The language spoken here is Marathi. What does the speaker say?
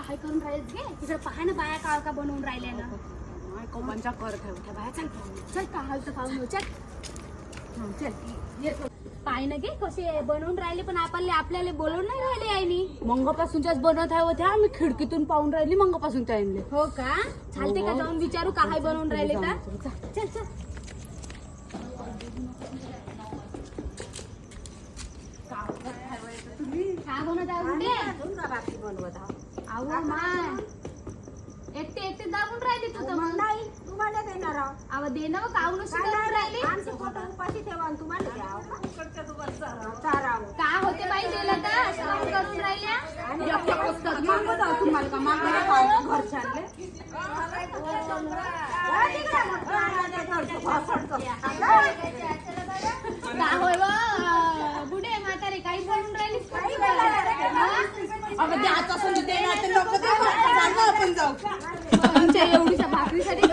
काय करून राहिलेत गे तिकडे पहा ना बाया का का बनवून राहिल्या ना कोणच्या कर ठेवत्या बाया चल चल का हलतं खाऊन चल चल पाय ना गे कसे बनवून राहिले पण आपल्याला बोलवून नाही राहिले आईनी मंगापासूनच्याच बनवत आहे होत्या मी खिडकीतून पाहून राहिली मंगापासून टाइमले हो का चालते का जाऊन विचारू काय बनवून राहिले तर चल चल काय बनवत आहे कुठे अहो माय एकटे दाबून राहिले तू तर मग नाही तुम्हाला देणार अहो दे ना काऊन दाबून राहिले आमचे फोटो उपाशी ठेवा आणि तुम्हाला द्यावं का? चारावं. का होते बाई दिला तर असं काऊन करून राहिल्या तुम्हाला का मागं घरच्यांले का होय व बुढे म्हातारे काही बनवून राहिली अगं द्यायचं असं दे ना ते लोक आपण जाऊ तुमच्या एवढीच्या भाकरीसाठी